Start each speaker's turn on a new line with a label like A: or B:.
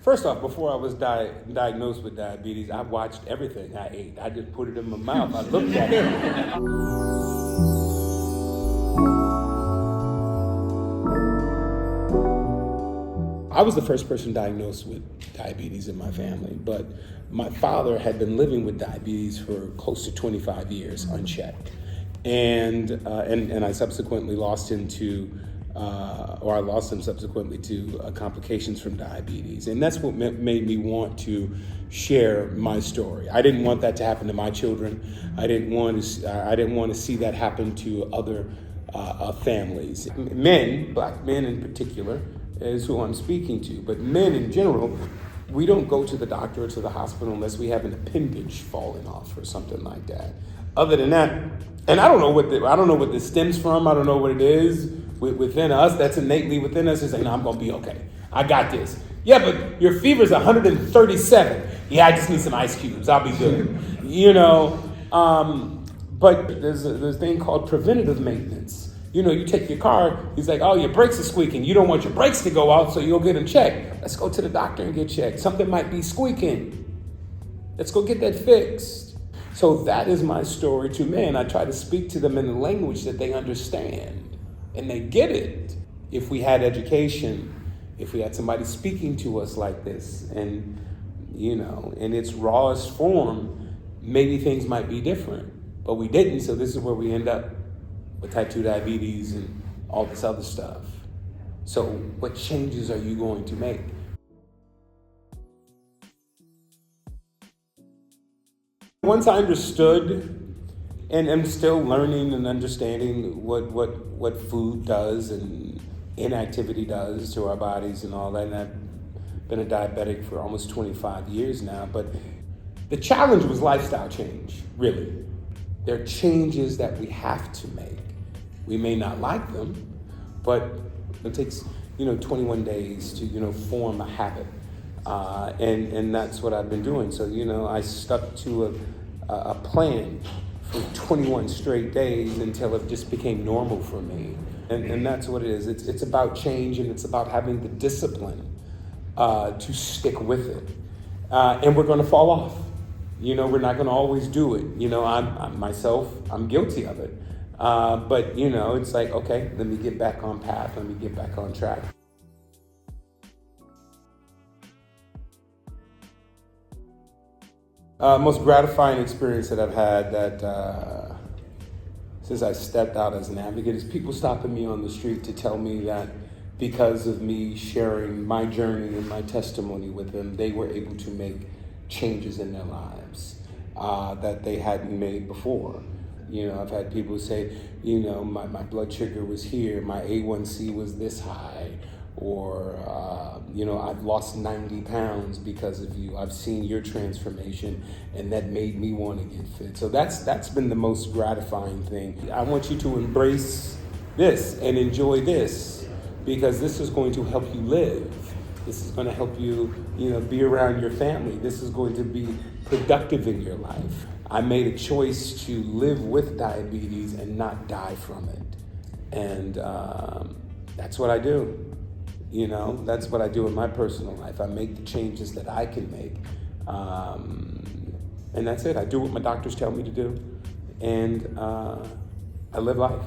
A: First off, before I was diagnosed with diabetes, I watched everything I ate. I just put it in my mouth. I looked at it. I was the first person diagnosed with diabetes in my family, but my father had been living with diabetes for close to 25 years unchecked. And I subsequently lost him to I lost him subsequently to complications from diabetes. And that's what made me want to share my story. I didn't want that to happen to my children. I didn't want to see that happen to other families. Men, black men in particular, is who I'm speaking to. But men in general, we don't go to the doctor or to the hospital unless we have an appendage falling off or something like that. Other than that, and I don't know what this stems from. I don't know what it is within us that's innately within us. Is like, no, I'm gonna be okay. I got this. Yeah, but your fever's 137. Yeah, I just need some ice cubes. I'll be good. But there's a thing called preventative maintenance. You take your car, he's like, oh, your brakes are squeaking. You don't want your brakes to go out, so you'll get them checked. Let's go to the doctor and get checked. Something might be squeaking. Let's go get that fixed. So that is my story to men. I try to speak to them in the language that they understand, and they get it. If we had education, if we had somebody speaking to us like this, and in its rawest form, maybe things might be different. But we didn't, so this is where we end up with type 2 diabetes and all this other stuff. So what changes are you going to make? Once I understood, and I'm still learning and understanding what food does and inactivity does to our bodies and all that, and I've been a diabetic for almost 25 years now, but the challenge was lifestyle change, really. There are changes that we have to make. We may not like them, but it takes 21 days to form a habit, and that's what I've been doing. So I stuck to a plan for 21 straight days until it just became normal for me, and that's what it is. It's about change, and it's about having the discipline to stick with it, and we're going to fall off. We're not going to always do it. I'm guilty of it. But it's like, okay, let me get back on path. Let me get back on track. Most gratifying experience that I've had that since I stepped out as an advocate is people stopping me on the street to tell me that because of me sharing my journey and my testimony with them, they were able to make changes in their lives that they hadn't made before. I've had people say, my blood sugar was here, my A1C was this high, or, I've lost 90 pounds because of you. I've seen your transformation, and that made me want to get fit. So that's been the most gratifying thing. I want you to embrace this and enjoy this, because this is going to help you live. This is going to help you, be around your family. This is going to be productive in your life. I made a choice to live with diabetes and not die from it. And that's what I do. That's what I do in my personal life. I make the changes that I can make. And that's it. I do what my doctors tell me to do. And I live life.